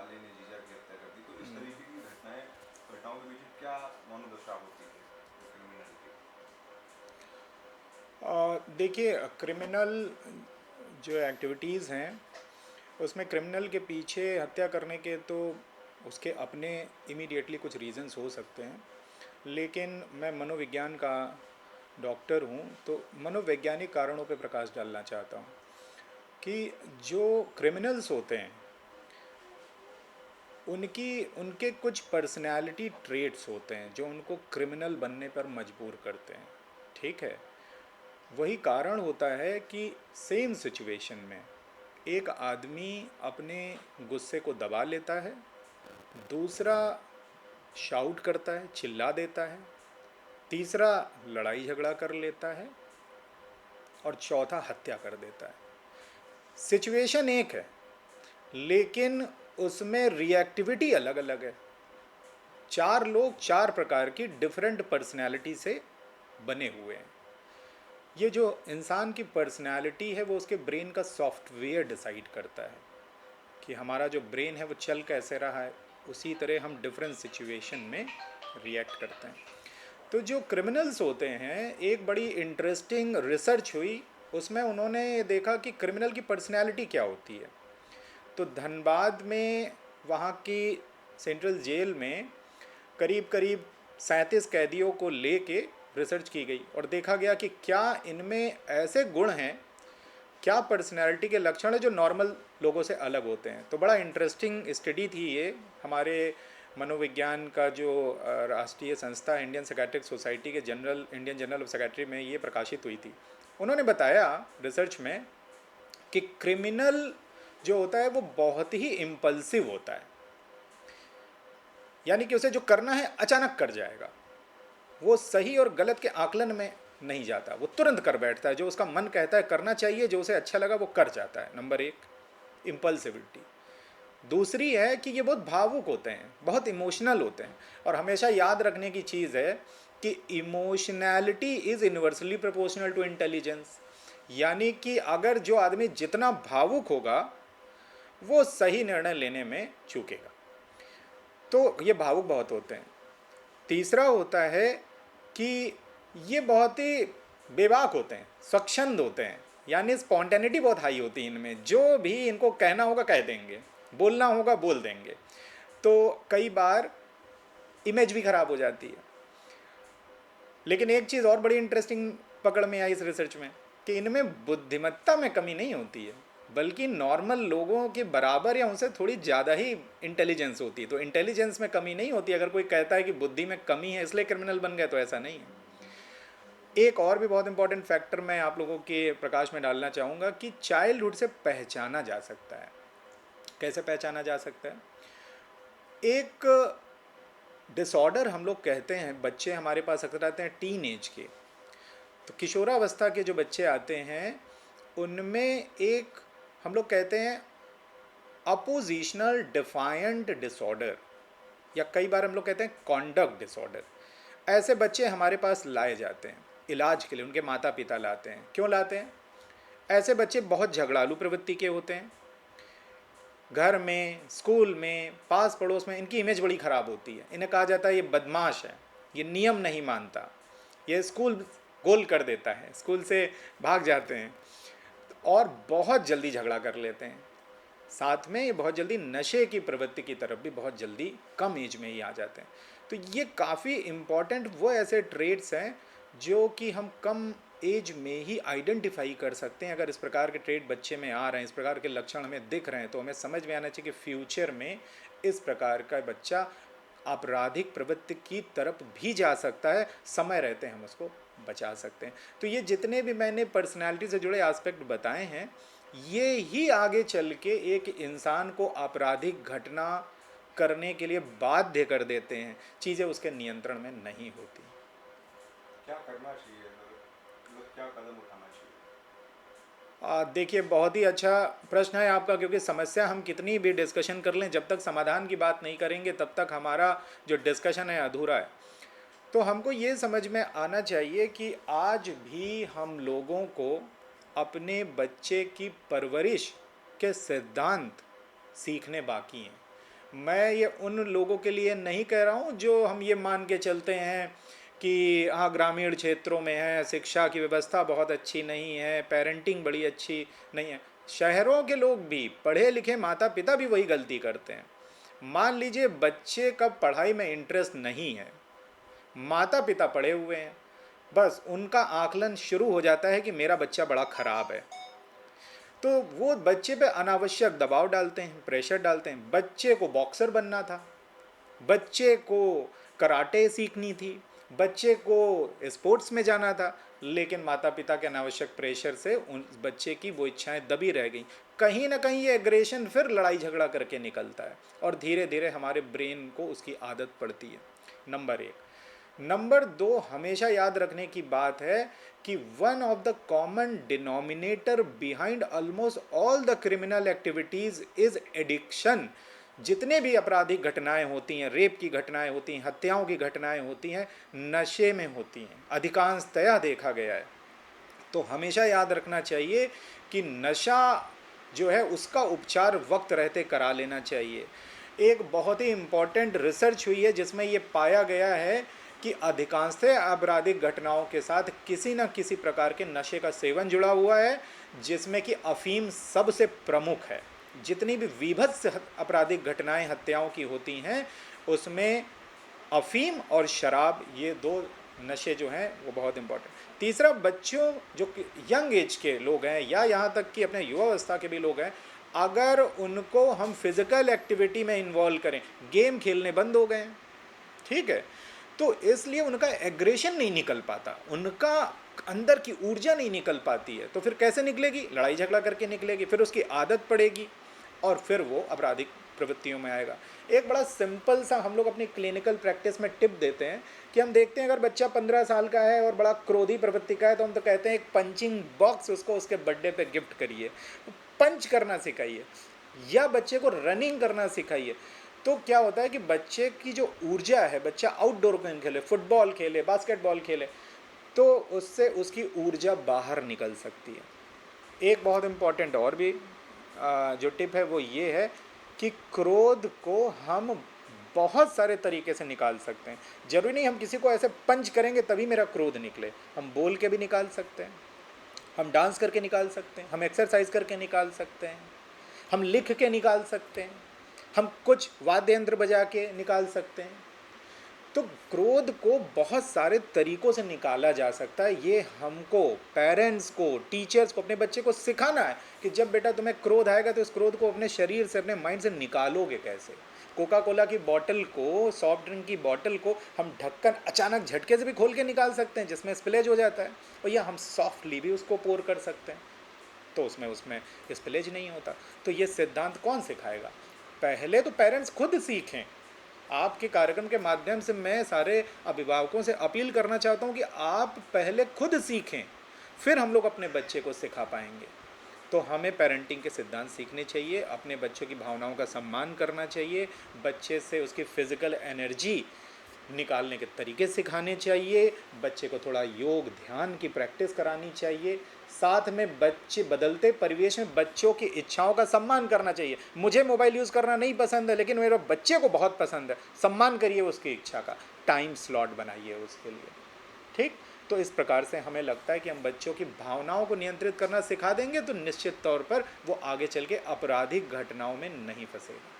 साले ने जीजा की हत्या कर दी। तो इस तरीके की घटनाओं के पीछे क्या मनोदशा होती है क्रिमिनल की? देखिए, क्रिमिनल जो एक्टिविटीज़ हैं उसमें क्रिमिनल के पीछे हत्या करने के तो उसके अपने इमीडिएटली कुछ रीजंस हो सकते हैं, लेकिन मैं मनोविज्ञान का डॉक्टर हूँ तो मनोवैज्ञानिक कारणों पे प्रकाश डालना चाहता हूँ कि जो क्रिमिनल्स होते हैं उनकी उनके कुछ पर्सनैलिटी ट्रेट्स होते हैं जो उनको क्रिमिनल बनने पर मजबूर करते हैं। ठीक है, वही कारण होता है कि सेम सिचुएशन में एक आदमी अपने गुस्से को दबा लेता है, दूसरा शाउट करता है, चिल्ला देता है, तीसरा लड़ाई झगड़ा कर लेता है और चौथा हत्या कर देता है। सिचुएशन एक है लेकिन उसमें रिएक्टिविटी अलग अलग है। चार लोग चार प्रकार की डिफरेंट पर्सनैलिटी से बने हुए हैं। ये जो इंसान की पर्सनैलिटी है वो उसके ब्रेन का सॉफ्टवेयर डिसाइड करता है कि हमारा जो ब्रेन है वो चल कैसे रहा है, उसी तरह हम डिफरेंट सिचुएशन में रिएक्ट करते हैं। तो जो क्रिमिनल्स होते हैं, एक बड़ी इंटरेस्टिंग रिसर्च हुई, उसमें उन्होंने देखा कि क्रिमिनल की पर्सनैलिटी क्या होती है। तो धनबाद में वहाँ की सेंट्रल जेल में करीब करीब 37 कैदियों को लेके रिसर्च की गई और देखा गया कि क्या इनमें ऐसे गुण हैं, क्या पर्सनैलिटी के लक्षण है जो नॉर्मल लोगों से अलग होते हैं। तो बड़ा इंटरेस्टिंग स्टडी थी ये। हमारे मनोविज्ञान का जो राष्ट्रीय संस्था है इंडियन साइकेट्रिक सोसाइटी के इंडियन जर्नल ऑफ साइकेट्री में ये प्रकाशित हुई थी। उन्होंने बताया रिसर्च में कि क्रिमिनल जो होता है वो बहुत ही इम्पल्सिव होता है, यानी कि उसे जो करना है अचानक कर जाएगा। वो सही और गलत के आकलन में नहीं जाता, वो तुरंत कर बैठता है। जो उसका मन कहता है करना चाहिए, जो उसे अच्छा लगा वो कर जाता है। नंबर एक, इम्पल्सिविटी। दूसरी है कि ये बहुत भावुक होते हैं, बहुत इमोशनल होते हैं। और हमेशा याद रखने की चीज़ है कि emotionality is inversely proportional to intelligence. यानी कि अगर जो आदमी जितना भावुक होगा वो सही निर्णय लेने में चूकेगा। तो ये भावुक बहुत होते हैं। तीसरा होता है कि ये बहुत ही बेबाक होते हैं, स्वच्छंद होते हैं, यानी स्पॉन्टेनिटी बहुत हाई होती है इनमें। जो भी इनको कहना होगा कह देंगे, बोलना होगा बोल देंगे। तो कई बार इमेज भी खराब हो जाती है। लेकिन एक चीज़ और बड़ी इंटरेस्टिंग पकड़ में आई इस रिसर्च में कि इनमें बुद्धिमत्ता में कमी नहीं होती है, बल्कि नॉर्मल लोगों के बराबर या उनसे थोड़ी ज़्यादा ही इंटेलिजेंस होती है। तो इंटेलिजेंस में कमी नहीं होती। अगर कोई कहता है कि बुद्धि में कमी है इसलिए क्रिमिनल बन गए, तो ऐसा नहीं है। एक और भी बहुत इंपॉर्टेंट फैक्टर मैं आप लोगों के प्रकाश में डालना चाहूँगा कि चाइल्डहुड से पहचाना जा सकता है। कैसे पहचाना जा सकता है? एक डिसऑर्डर हम लोग कहते हैं, बच्चे हमारे पास अक्सर आते हैं टीन एज के। तो किशोरावस्था के जो बच्चे आते हैं उनमें एक, हम लोग कहते हैं अपोजिशनल डिफायंट डिसऑर्डर, या कई बार हम लोग कहते हैं कॉन्डक्ट डिसऑर्डर। ऐसे बच्चे हमारे पास लाए जाते हैं इलाज के लिए, उनके माता पिता लाते हैं। क्यों लाते हैं? ऐसे बच्चे बहुत झगड़ालू प्रवृत्ति के होते हैं। घर में, स्कूल में, पास पड़ोस में इनकी इमेज बड़ी ख़राब होती है। इन्हें कहा जाता है ये बदमाश है, ये नियम नहीं मानता, ये स्कूल गोल कर देता है, स्कूल से भाग जाते हैं और बहुत जल्दी झगड़ा कर लेते हैं। साथ में ये बहुत जल्दी नशे की प्रवृत्ति की तरफ भी बहुत जल्दी कम एज में ही आ जाते हैं। तो ये काफ़ी इम्पॉर्टेंट वो ऐसे ट्रेड्स हैं जो कि हम कम एज में ही आइडेंटिफाई कर सकते हैं। अगर इस प्रकार के ट्रेड बच्चे में आ रहे हैं, इस प्रकार के लक्षण हमें दिख रहे हैं, तो हमें समझ में आना चाहिए कि फ्यूचर में इस प्रकार का बच्चा आपराधिक प्रवृत्ति की तरफ भी जा सकता है। समय रहते हम उसको बचा सकते हैं। तो ये जितने भी मैंने पर्सनैलिटी से जुड़े एस्पेक्ट बताए हैं, ये ही आगे चल के एक इंसान को आपराधिक घटना करने के लिए बाध्य कर देते हैं। चीज़ें उसके नियंत्रण में नहीं होती। क्या करना चाहिए, मतलब क्या कदम उठाना चाहिए? देखिए, बहुत ही अच्छा प्रश्न है आपका, क्योंकि समस्या हम कितनी भी डिस्कशन कर लें, जब तक समाधान की बात नहीं करेंगे तब तक हमारा जो डिस्कशन है अधूरा है। तो हमको ये समझ में आना चाहिए कि आज भी हम लोगों को अपने बच्चे की परवरिश के सिद्धांत सीखने बाकी हैं। मैं ये उन लोगों के लिए नहीं कह रहा हूँ जो हम ये मान के चलते हैं कि हाँ ग्रामीण क्षेत्रों में है, शिक्षा की व्यवस्था बहुत अच्छी नहीं है, पेरेंटिंग बड़ी अच्छी नहीं है। शहरों के लोग भी, पढ़े लिखे माता पिता भी वही गलती करते हैं। मान लीजिए बच्चे का पढ़ाई में इंटरेस्ट नहीं है, माता पिता पढ़े हुए हैं, बस उनका आकलन शुरू हो जाता है कि मेरा बच्चा बड़ा खराब है, तो वो बच्चे पे अनावश्यक दबाव डालते हैं, प्रेशर डालते हैं। बच्चे को बॉक्सर बनना था, बच्चे को कराटे सीखनी थी, बच्चे को स्पोर्ट्स में जाना था, लेकिन माता पिता के अनावश्यक प्रेशर से उन बच्चे की वो इच्छाएं दबी रह गई। कहीं ना कहीं ये एग्रेशन फिर लड़ाई झगड़ा करके निकलता है और धीरे धीरे हमारे ब्रेन को उसकी आदत पड़ती है। नंबर एक। नंबर दो, हमेशा याद रखने की बात है कि one of the common denominator behind almost all the criminal activities is addiction. जितने भी आपराधिक घटनाएं होती हैं, रेप की घटनाएं होती हैं, हत्याओं की घटनाएं होती हैं, नशे में होती हैं, अधिकांशतया देखा गया है। तो हमेशा याद रखना चाहिए कि नशा जो है उसका उपचार वक्त रहते करा लेना चाहिए। एक बहुत ही इम्पॉर्टेंट रिसर्च हुई है जिसमें ये पाया गया है कि अधिकांशतः आपराधिक घटनाओं के साथ किसी न किसी प्रकार के नशे का सेवन जुड़ा हुआ है, जिसमें कि अफीम सबसे प्रमुख है। जितनी भी विभत्स आपराधिक घटनाएं हत्याओं की होती हैं उसमें अफीम और शराब, ये दो नशे जो हैं वो बहुत इंपॉर्टेंट। तीसरा, बच्चों जो यंग एज के लोग हैं या यहाँ तक कि अपने युवावस्था के भी लोग हैं, अगर उनको हम फिजिकल एक्टिविटी में इन्वॉल्व करें, गेम खेलने बंद हो गए हैं, ठीक है, तो इसलिए उनका एग्रेशन नहीं निकल पाता, उनका अंदर की ऊर्जा नहीं निकल पाती है, तो फिर कैसे निकलेगी? लड़ाई झगड़ा करके निकलेगी, फिर उसकी आदत पड़ेगी और फिर वो आपराधिक प्रवृत्तियों में आएगा। एक बड़ा सिंपल सा हम लोग अपनी क्लिनिकल प्रैक्टिस में टिप देते हैं कि हम देखते हैं अगर बच्चा 15 साल का है और बड़ा क्रोधी प्रवृत्ति का है, तो हम तो कहते हैं एक पंचिंग बॉक्स उसको उसके बर्थडे पे गिफ्ट करिए, पंच करना सिखाइए या बच्चे को रनिंग करना सिखाइए। तो क्या होता है कि बच्चे की जो ऊर्जा है, बच्चा आउटडोर गेम खेले, फुटबॉल खेले, बास्केटबॉल खेले, तो उससे उसकी ऊर्जा बाहर निकल सकती है। एक बहुत इम्पॉर्टेंट और भी जो टिप है वो ये है कि क्रोध को हम बहुत सारे तरीके से निकाल सकते हैं। जरूरी नहीं हम किसी को ऐसे पंच करेंगे तभी मेरा क्रोध निकले, हम बोल के भी निकाल सकते हैं, हम डांस करके निकाल सकते हैं, हम एक्सरसाइज करके निकाल सकते हैं, हम लिख के निकाल सकते हैं, हम कुछ वाद्य यंत्र बजा के निकाल सकते हैं। तो क्रोध को बहुत सारे तरीकों से निकाला जा सकता है। ये हमको, पेरेंट्स को, टीचर्स को अपने बच्चे को सिखाना है कि जब बेटा तुम्हें क्रोध आएगा तो इस क्रोध को अपने शरीर से, अपने माइंड से निकालोगे कैसे। कोका कोला की बॉटल को, सॉफ्ट ड्रिंक की बॉटल को हम ढक्कन अचानक झटके से भी खोल के निकाल सकते हैं जिसमें स्पिलेज हो जाता है, और या हम सॉफ्टली भी उसको पोर कर सकते हैं तो उसमें स्पिलेज नहीं होता। तो ये सिद्धांत कौन सिखाएगा? पहले तो पेरेंट्स खुद सीखें। आपके कार्यक्रम के माध्यम से मैं सारे अभिभावकों से अपील करना चाहता हूँ कि आप पहले खुद सीखें, फिर हम लोग अपने बच्चे को सिखा पाएंगे। तो हमें पेरेंटिंग के सिद्धांत सीखने चाहिए, अपने बच्चों की भावनाओं का सम्मान करना चाहिए, बच्चे से उसकी फिजिकल एनर्जी निकालने के तरीके सिखाने चाहिए, बच्चे को थोड़ा योग ध्यान की प्रैक्टिस करानी चाहिए, साथ में बच्चे बदलते परिवेश में बच्चों की इच्छाओं का सम्मान करना चाहिए। मुझे मोबाइल यूज़ करना नहीं पसंद है लेकिन मेरे बच्चे को बहुत पसंद है, सम्मान करिए उसकी इच्छा का, टाइम स्लॉट बनाइए उसके लिए, ठीक। तो इस प्रकार से हमें लगता है कि हम बच्चों की भावनाओं को नियंत्रित करना सिखा देंगे तो निश्चित तौर पर वो आगे चल के आपराधिक घटनाओं में नहीं फंसेगा।